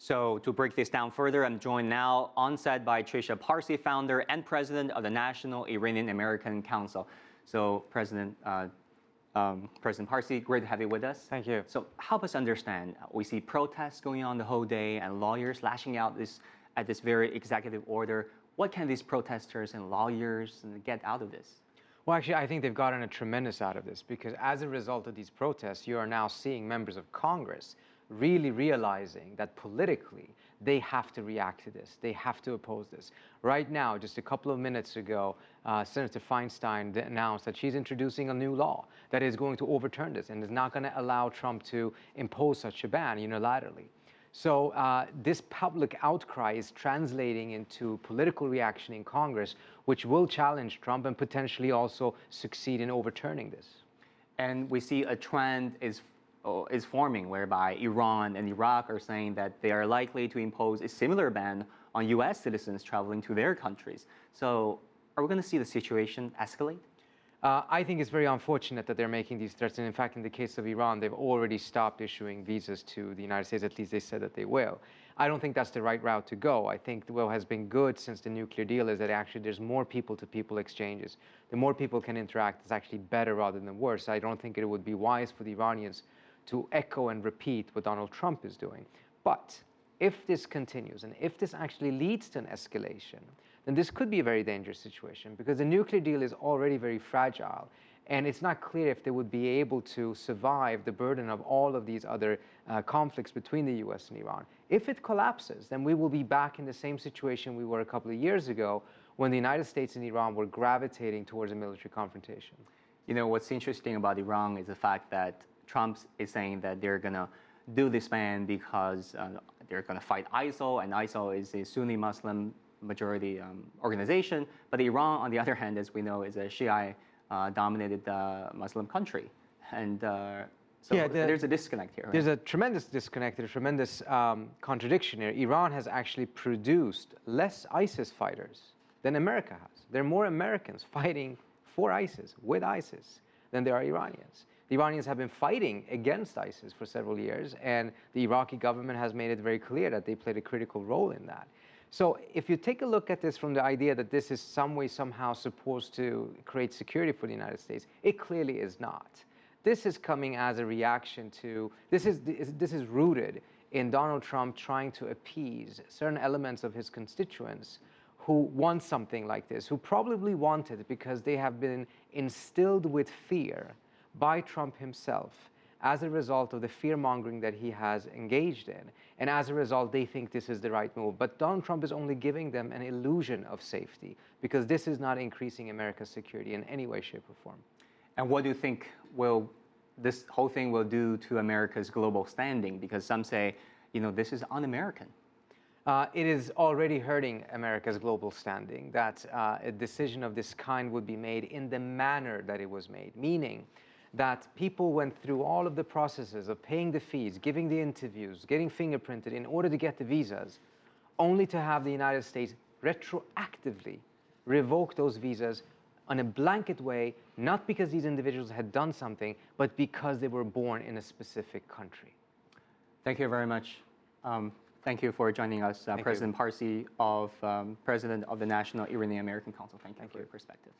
So to break this down further, I'm joined now on set by Trita Parsi, founder and president of the National Iranian American Council. So President Parsi, great to have you with us. Thank you. So help us understand. We see protests going on the whole day and lawyers lashing out at this very executive order. What can these protesters and lawyers get out of this? Well, actually, I think they've gotten a tremendous out of this because as a result of these protests, you are now seeing members of Congress really realizing that politically they have to react to this. They have to oppose this. Right now, just a couple of minutes ago, Senator Feinstein announced that she's introducing a new law that is going to overturn this and is not going to allow Trump to impose such a ban unilaterally. So this public outcry is translating into political reaction in Congress, which will challenge Trump and potentially also succeed in overturning this. And we see a trend is forming whereby Iran and Iraq are saying that they are likely to impose a similar ban on U.S. citizens traveling to their countries. So are we going to see the situation escalate? I think it's very unfortunate that they're making these threats. And in fact, in the case of Iran, they've already stopped issuing visas to the United States. At least they said that they will. I don't think that's the right route to go. I think what has been good since the nuclear deal is that actually there's more people-to-people exchanges. The more people can interact, it's actually better rather than worse. I don't think it would be wise for the Iranians to echo and repeat what Donald Trump is doing. But if this continues and if this actually leads to an escalation, then this could be a very dangerous situation because the nuclear deal is already very fragile and it's not clear if they would be able to survive the burden of all of these other conflicts between the US and Iran. If it collapses, then we will be back in the same situation we were a couple of years ago when the United States and Iran were gravitating towards a military confrontation. You know, what's interesting about Iran is the fact that Trump is saying that they're going to do this ban because they're going to fight ISIL, and ISIL is a Sunni Muslim majority organization. But Iran, on the other hand, as we know, is a Shia-dominated Muslim country. And so yeah, there's a disconnect here. Right? There's a tremendous disconnect, a tremendous contradiction here. Iran has actually produced less ISIS fighters than America has. There are more Americans fighting for ISIS, with ISIS, than there are Iranians. The Iranians have been fighting against ISIS for several years, and the Iraqi government has made it very clear that they played a critical role in that. So if you take a look at this from the idea that this is some way, somehow supposed to create security for the United States, it clearly is not. This is coming as a reaction to, this is rooted in Donald Trump trying to appease certain elements of his constituents who want something like this, who probably want it because they have been instilled with fear by Trump himself as a result of the fear-mongering that he has engaged in. And as a result, they think this is the right move. But Donald Trump is only giving them an illusion of safety because this is not increasing America's security in any way, shape, or form. And what do you think this whole thing will do to America's global standing? Because some say, you know, this is un-American. It is already hurting America's global standing that a decision of this kind would be made in the manner that it was made, meaning that people went through all of the processes of paying the fees, giving the interviews, getting fingerprinted in order to get the visas, only to have the United States retroactively revoke those visas on a blanket way, not because these individuals had done something, but because they were born in a specific country. Thank you very much. Thank you for joining us, President Parsi, President of the National Iranian American Council. Thank you for your perspective.